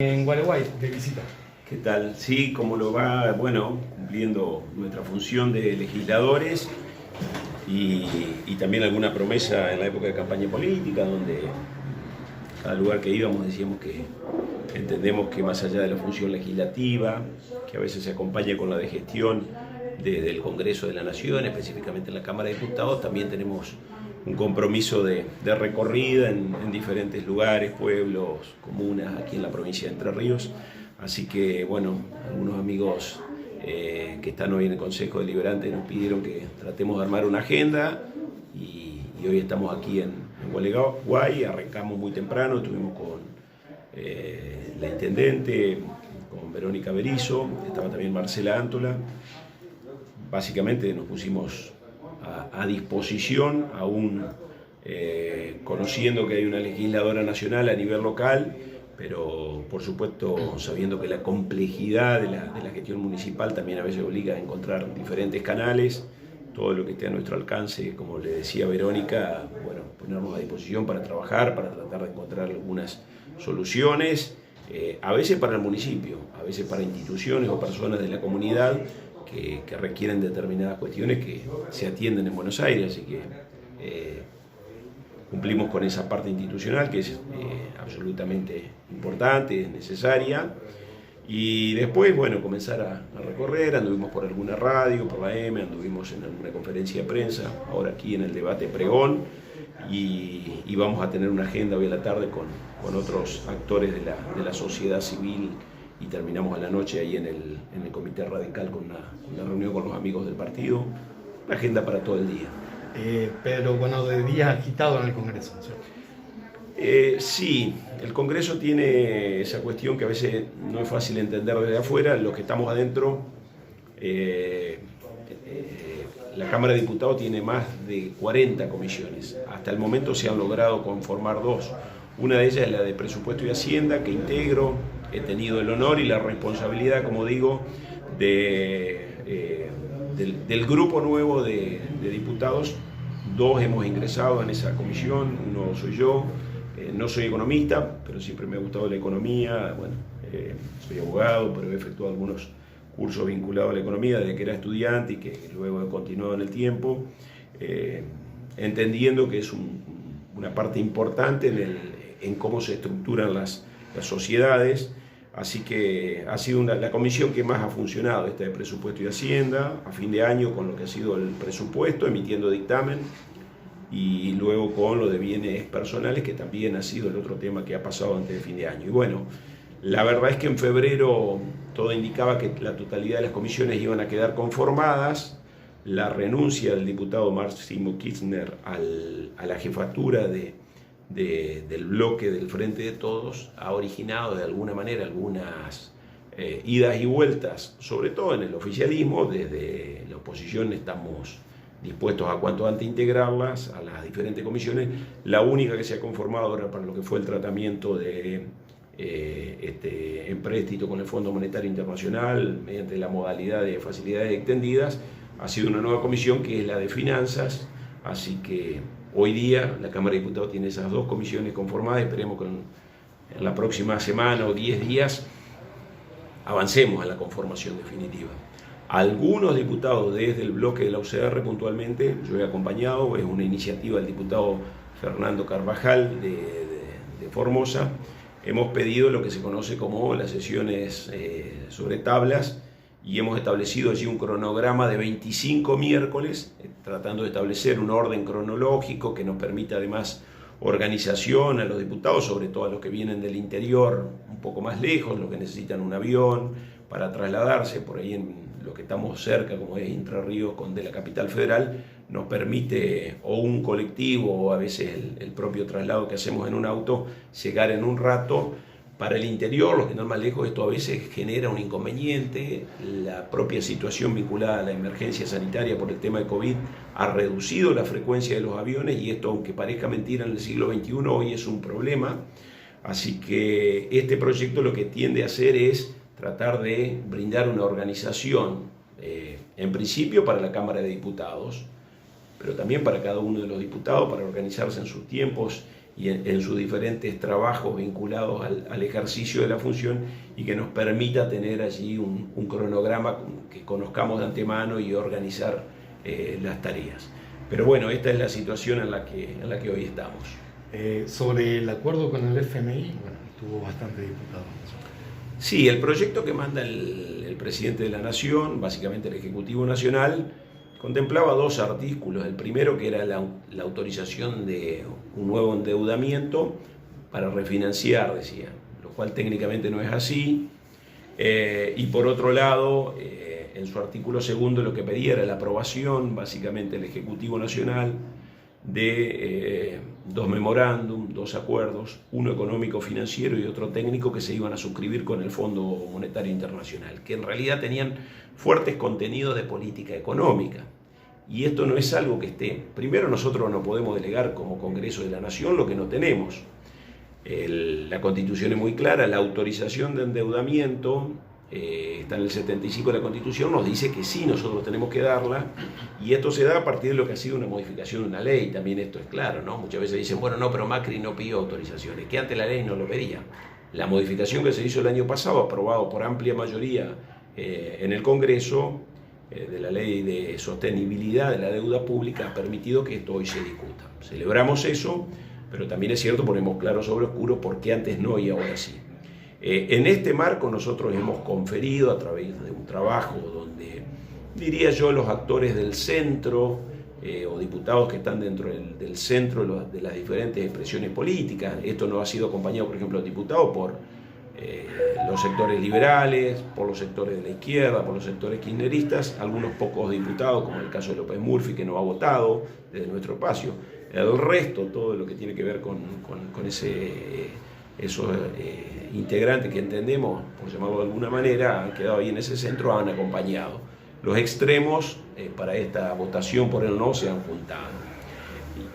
En Gualeguay, de visita. ¿Qué tal? Sí, ¿cómo lo va? Bueno, cumpliendo nuestra función de legisladores y también alguna promesa en la época de campaña política, donde cada lugar que íbamos decíamos que entendemos que más allá de la función legislativa, que a veces se acompaña con la de gestión del Congreso de la Nación, específicamente en la Cámara de Diputados, también tenemos un compromiso de recorrida en diferentes lugares, pueblos, comunas, aquí en la provincia de Entre Ríos. Así que, bueno, algunos amigos que están hoy en el Consejo Deliberante nos pidieron que tratemos de armar una agenda y hoy estamos aquí en Gualeguay. Arrancamos muy temprano, estuvimos con la Intendente, con Verónica Berizo, estaba también Marcela Antola. Básicamente nos pusimos a disposición, aún conociendo que hay una legisladora nacional a nivel local, pero por supuesto sabiendo que la complejidad de la gestión municipal también a veces obliga a encontrar diferentes canales, todo lo que esté a nuestro alcance, como le decía Verónica, bueno, ponernos a disposición para trabajar, para tratar de encontrar algunas soluciones, a veces para el municipio, a veces para instituciones o personas de la comunidad que requieren determinadas cuestiones que se atienden en Buenos Aires, así que cumplimos con esa parte institucional que es absolutamente importante, es necesaria, y después, bueno, comenzar a recorrer. Anduvimos por alguna radio, por la M, anduvimos en alguna conferencia de prensa, ahora aquí en el debate pregón, y vamos a tener una agenda hoy a la tarde con otros actores de la sociedad civil, y terminamos a la noche ahí en el Comité Radical con una reunión con los amigos del partido, una agenda para todo el día. Pero bueno, de días agitados en el Congreso, ¿cierto? Sí, el Congreso tiene esa cuestión que a veces no es fácil entender desde afuera. Los que estamos adentro, la Cámara de Diputados tiene más de 40 comisiones. Hasta el momento se han logrado conformar dos. Una de ellas es la de Presupuesto y Hacienda, que integro. He tenido el honor y la responsabilidad, como digo, del grupo nuevo de diputados. Dos hemos ingresado en esa comisión, uno soy yo. No soy economista, pero siempre me ha gustado la economía. Bueno, soy abogado, pero he efectuado algunos cursos vinculados a la economía desde que era estudiante y que luego he continuado en el tiempo, entendiendo que es una parte importante en cómo se estructuran las sociedades. Así que ha sido la comisión que más ha funcionado, esta de Presupuesto y Hacienda, a fin de año con lo que ha sido el presupuesto, emitiendo dictamen, y luego con lo de bienes personales, que también ha sido el otro tema que ha pasado antes de fin de año. Y bueno, la verdad es que en febrero todo indicaba que la totalidad de las comisiones iban a quedar conformadas. La renuncia del diputado Máximo Kirchner a la jefatura del bloque del Frente de Todos ha originado de alguna manera algunas idas y vueltas, sobre todo en el oficialismo. Desde la oposición estamos dispuestos a cuanto antes integrarlas a las diferentes comisiones. La única que se ha conformado ahora para lo que fue el tratamiento de empréstito con el Fondo Monetario Internacional mediante la modalidad de facilidades extendidas ha sido una nueva comisión, que es la de Finanzas. Así que hoy día la Cámara de Diputados tiene esas dos comisiones conformadas. Esperemos que en la próxima semana o 10 días avancemos a la conformación definitiva. Algunos diputados desde el bloque de la UCR puntualmente, yo he acompañado, es una iniciativa del diputado Fernando Carvajal de Formosa. Hemos pedido lo que se conoce como las sesiones sobre tablas, y hemos establecido allí un cronograma de 25 miércoles, tratando de establecer un orden cronológico que nos permita además organización a los diputados, sobre todo a los que vienen del interior un poco más lejos, los que necesitan un avión para trasladarse. Por ahí en lo que estamos cerca, como es Entre Ríos, de la capital federal, nos permite o un colectivo o a veces el propio traslado que hacemos en un auto, llegar en un rato. Para el interior, los que están más lejos, esto a veces genera un inconveniente. La propia situación vinculada a la emergencia sanitaria por el tema de COVID ha reducido la frecuencia de los aviones, y esto, aunque parezca mentira en el siglo XXI, hoy es un problema. Así que este proyecto lo que tiende a hacer es tratar de brindar una organización, en principio para la Cámara de Diputados, pero también para cada uno de los diputados, para organizarse en sus tiempos y en sus diferentes trabajos vinculados al ejercicio de la función, y que nos permita tener allí un cronograma que conozcamos de antemano y organizar las tareas. Pero bueno, esta es la situación en la que hoy estamos. Sobre el acuerdo con el FMI, bueno, tuvo bastante diputados. Sí, el proyecto que manda el presidente de la Nación, básicamente el Ejecutivo Nacional, contemplaba dos artículos. El primero, que era la autorización de un nuevo endeudamiento para refinanciar, decía, lo cual técnicamente no es así. Y por otro lado, en su artículo segundo, lo que pedía era la aprobación, básicamente, del Ejecutivo Nacional de dos memorándum, dos acuerdos, uno económico financiero y otro técnico, que se iban a suscribir con el Fondo Monetario Internacional, que en realidad tenían fuertes contenidos de política económica. Y esto no es algo que esté. Primero, nosotros no podemos delegar como Congreso de la Nación lo que no tenemos. La Constitución es muy clara, la autorización de endeudamiento está en el 75 de la Constitución, nos dice que sí, nosotros tenemos que darla, y esto se da a partir de lo que ha sido una modificación de una ley. También esto es claro, ¿no? Muchas veces dicen, bueno, no, pero Macri no pidió autorizaciones, que antes la ley no lo pedía. La modificación que se hizo el año pasado, aprobado por amplia mayoría en el Congreso, de la ley de sostenibilidad de la deuda pública, ha permitido que esto hoy se discuta. Celebramos eso, pero también es cierto, ponemos claro sobre oscuro por qué antes no y ahora sí. En este marco nosotros hemos conferido, a través de un trabajo donde, diría yo, los actores del centro o diputados que están dentro del centro de las diferentes expresiones políticas, esto no ha sido acompañado, por ejemplo, diputados por los sectores liberales, por los sectores de la izquierda, por los sectores kirchneristas, algunos pocos diputados, como el caso de López Murphy, que no ha votado desde nuestro espacio. El resto, todo lo que tiene que ver con esos integrantes que entendemos, por llamarlo de alguna manera, han quedado ahí en ese centro, han acompañado. Los extremos para esta votación por el no se han juntado.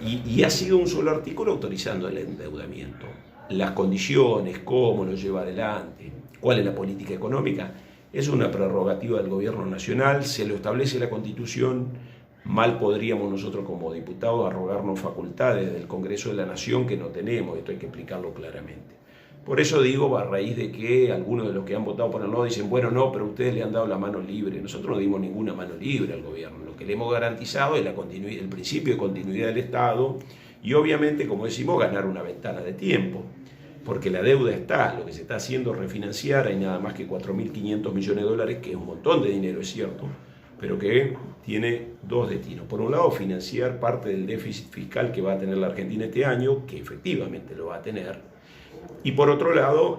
Y ha sido un solo artículo autorizando el endeudamiento. Las condiciones, cómo lo lleva adelante, cuál es la política económica, es una prerrogativa del gobierno nacional, se lo establece la Constitución. Mal podríamos nosotros como diputados arrogarnos facultades del Congreso de la Nación que no tenemos, esto hay que explicarlo claramente. Por eso digo, a raíz de que algunos de los que han votado por el no dicen, bueno, no, pero ustedes le han dado la mano libre. Nosotros no dimos ninguna mano libre al gobierno, lo que le hemos garantizado es el principio de continuidad del Estado y obviamente, como decimos, ganar una ventana de tiempo. Porque la deuda está, lo que se está haciendo es refinanciar, hay nada más que 4.500 millones de dólares, que es un montón de dinero, es cierto, pero que tiene dos destinos. Por un lado, financiar parte del déficit fiscal que va a tener la Argentina este año, que efectivamente lo va a tener, y por otro lado,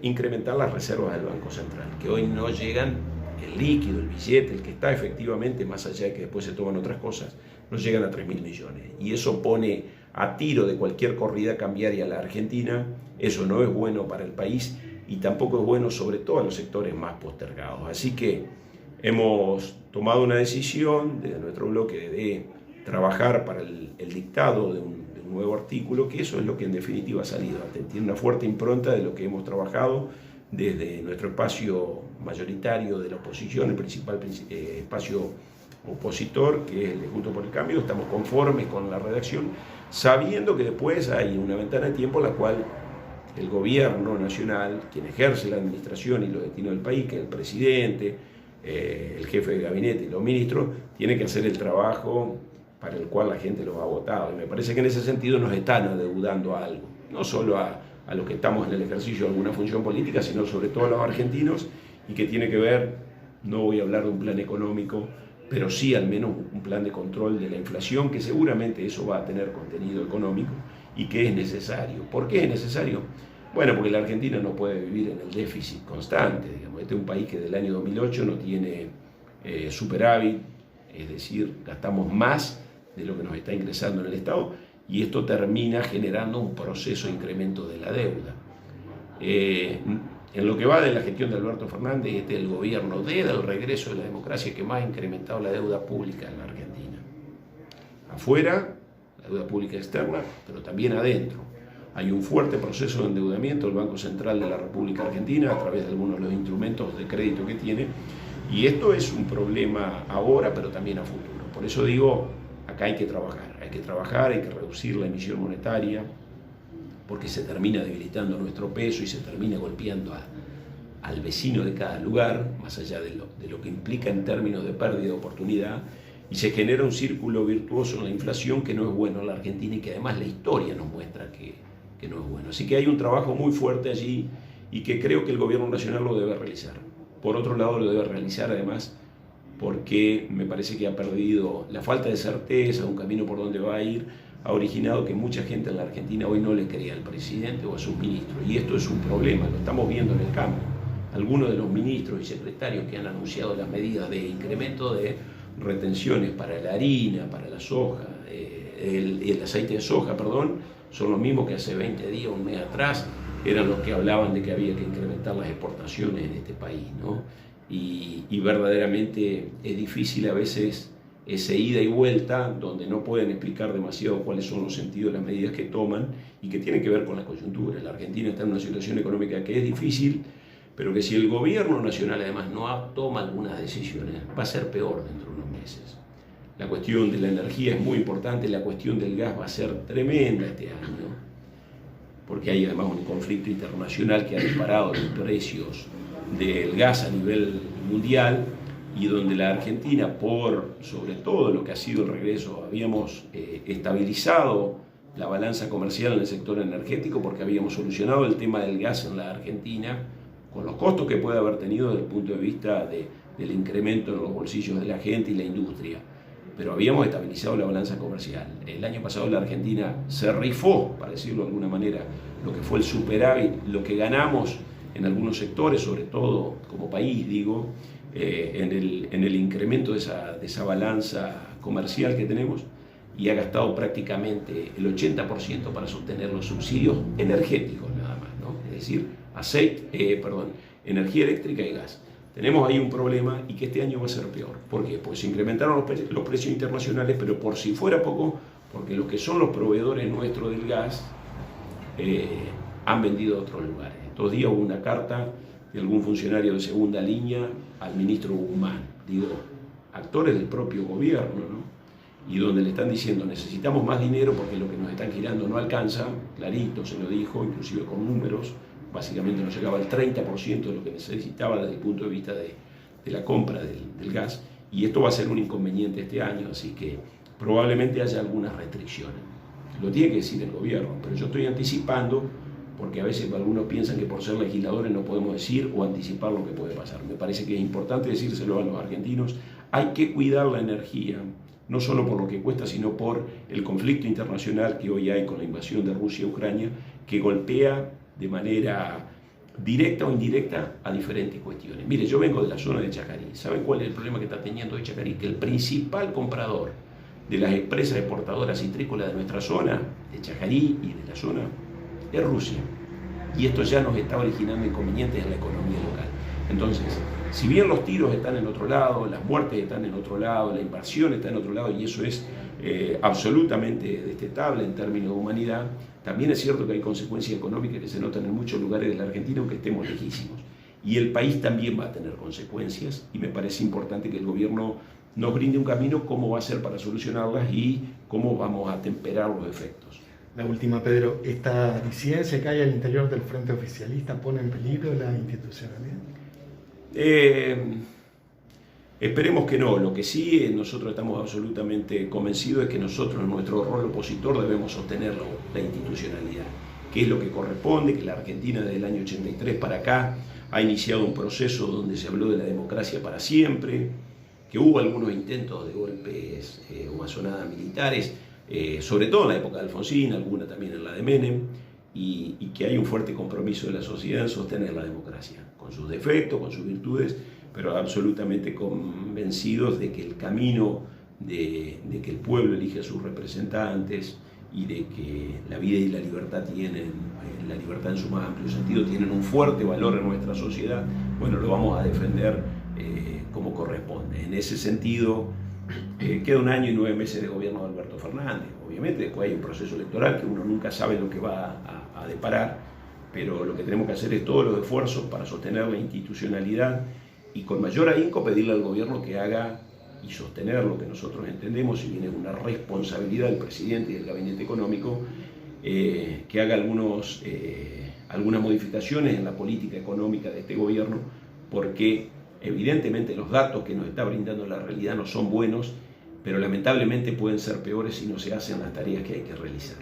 incrementar las reservas del Banco Central, que hoy no llegan, el líquido, el billete, el que está efectivamente, más allá de que después se toman otras cosas, no llegan a 3.000 millones. Y eso pone a tiro de cualquier corrida cambiaria a la Argentina. Eso no es bueno para el país y tampoco es bueno sobre todo a los sectores más postergados. Así que hemos tomado una decisión desde nuestro bloque de trabajar para el dictado de un nuevo artículo, que eso es lo que en definitiva ha salido. Tiene una fuerte impronta de lo que hemos trabajado desde nuestro espacio mayoritario de la oposición, el principal espacio opositor, que es el de Juntos por el Cambio. Estamos conformes con la redacción, sabiendo que después hay una ventana de tiempo en la cual el gobierno nacional, quien ejerce la administración y los destinos del país, que es el presidente, el jefe de gabinete y los ministros, tienen que hacer el trabajo para el cual la gente los ha votado. Y me parece que en ese sentido nos están adeudando a algo, no solo a los que estamos en el ejercicio de alguna función política, sino sobre todo a los argentinos, y que tiene que ver, no voy a hablar de un plan económico, pero sí al menos un plan de control de la inflación, que seguramente eso va a tener contenido económico y que es necesario. ¿Por qué es necesario? Bueno, porque la Argentina no puede vivir en el déficit constante. Digamos. Este es un país que desde el año 2008 no tiene superávit, es decir, gastamos más de lo que nos está ingresando en el Estado, y esto termina generando un proceso de incremento de la deuda. En lo que va de la gestión de Alberto Fernández, este es el gobierno desde el regreso de la democracia que más ha incrementado la deuda pública en la Argentina. Afuera, la deuda pública externa, pero también adentro. Hay un fuerte proceso de endeudamiento del Banco Central de la República Argentina a través de algunos de los instrumentos de crédito que tiene, y esto es un problema ahora, pero también a futuro. Por eso digo, acá hay que trabajar, hay que reducir la emisión monetaria, porque se termina debilitando nuestro peso y se termina golpeando al vecino de cada lugar, más allá de lo que implica en términos de pérdida de oportunidad, y se genera un círculo virtuoso en la inflación que no es bueno en la Argentina y que además la historia nos muestra que no es bueno. Así que hay un trabajo muy fuerte allí y que creo que el gobierno nacional lo debe realizar. Por otro lado, lo debe realizar además porque me parece que ha perdido la falta de certeza, un camino por donde va a ir, ha originado que mucha gente en la Argentina hoy no le crea al presidente o a sus ministros. Y esto es un problema, lo estamos viendo en el campo. Algunos de los ministros y secretarios que han anunciado las medidas de incremento de retenciones para la harina, para la soja, el aceite de soja, perdón, son los mismos que hace 20 días, un mes atrás, eran los que hablaban de que había que incrementar las exportaciones en este país, ¿no? Y verdaderamente es difícil a veces ese ida y vuelta, donde no pueden explicar demasiado cuáles son los sentidos de las medidas que toman y que tienen que ver con la coyuntura. La Argentina está en una situación económica que es difícil, pero que si el gobierno nacional además no toma algunas decisiones, va a ser peor dentro de unos meses. La cuestión de la energía es muy importante, la cuestión del gas va a ser tremenda este año, porque hay además un conflicto internacional que ha disparado los precios del gas a nivel mundial y donde la Argentina, por sobre todo lo que ha sido el regreso, habíamos estabilizado la balanza comercial en el sector energético porque habíamos solucionado el tema del gas en la Argentina, con los costos que puede haber tenido desde el punto de vista del incremento en los bolsillos de la gente y la industria. Pero habíamos estabilizado la balanza comercial. El año pasado la Argentina se rifó, para decirlo de alguna manera, lo que fue el superávit, lo que ganamos en algunos sectores, sobre todo como país, digo, en el incremento de esa balanza comercial que tenemos, y ha gastado prácticamente el 80% para sostener los subsidios energéticos nada más, ¿no? Es decir, energía eléctrica y gas. Tenemos ahí un problema y que este año va a ser peor. ¿Por qué? Pues se incrementaron los precios internacionales, pero por si fuera poco, porque los que son los proveedores nuestros del gas han vendido a otros lugares. Estos días hubo una carta de algún funcionario de segunda línea al ministro Guzmán, digo, actores del propio gobierno, ¿no? Y donde le están diciendo necesitamos más dinero porque lo que nos están girando no alcanza, clarito se lo dijo, inclusive con números, básicamente nos llegaba al 30% de lo que necesitaba desde el punto de vista de la compra del gas, y esto va a ser un inconveniente este año, así que probablemente haya algunas restricciones. Lo tiene que decir el gobierno, pero yo estoy anticipando porque a veces algunos piensan que por ser legisladores no podemos decir o anticipar lo que puede pasar. Me parece que es importante decírselo a los argentinos. Hay que cuidar la energía, no solo por lo que cuesta, sino por el conflicto internacional que hoy hay con la invasión de Rusia a Ucrania, que golpea de manera directa o indirecta a diferentes cuestiones. Mire, yo vengo de la zona de Chacarí. ¿Saben cuál es el problema que está teniendo hoy Chacarí? Que el principal comprador de las empresas exportadoras citrícolas de nuestra zona, de Chacarí y de la zona, es Rusia. Y esto ya nos está originando inconvenientes en la economía local. Entonces, si bien los tiros están en otro lado, las muertes están en otro lado, la invasión está en otro lado, y eso es absolutamente detestable en términos de humanidad, también es cierto que hay consecuencias económicas que se notan en muchos lugares de la Argentina, aunque estemos lejísimos. Y el país también va a tener consecuencias, y me parece importante que el gobierno nos brinde un camino cómo va a ser para solucionarlas y cómo vamos a temperar los efectos. La última, Pedro, ¿esta disidencia que hay al interior del frente oficialista pone en peligro la institucionalidad? Esperemos que no. Lo que sí nosotros estamos absolutamente convencidos es que nosotros en nuestro rol opositor debemos sostener la institucionalidad, que es lo que corresponde, que la Argentina desde el año 83 para acá ha iniciado un proceso donde se habló de la democracia para siempre, que hubo algunos intentos de golpes o masonadas militares, sobre todo en la época de Alfonsín, alguna también en la de Menem, y que hay un fuerte compromiso de la sociedad en sostener la democracia, con sus defectos, con sus virtudes, pero absolutamente convencidos de que el camino de que el pueblo elige a sus representantes y de que la vida y la libertad la libertad en su más amplio sentido, tienen un fuerte valor en nuestra sociedad, bueno, lo vamos a defender como corresponde. En ese sentido, queda 1 año y 9 meses de gobierno de Alberto Fernández. Obviamente después hay un proceso electoral que uno nunca sabe lo que va a deparar, pero lo que tenemos que hacer es todos los esfuerzos para sostener la institucionalidad y con mayor ahínco pedirle al gobierno que haga y sostener lo que nosotros entendemos, y viene una responsabilidad del presidente y del gabinete económico, que haga algunas modificaciones en la política económica de este gobierno, porque evidentemente los datos que nos está brindando la realidad no son buenos, pero lamentablemente pueden ser peores si no se hacen las tareas que hay que realizar.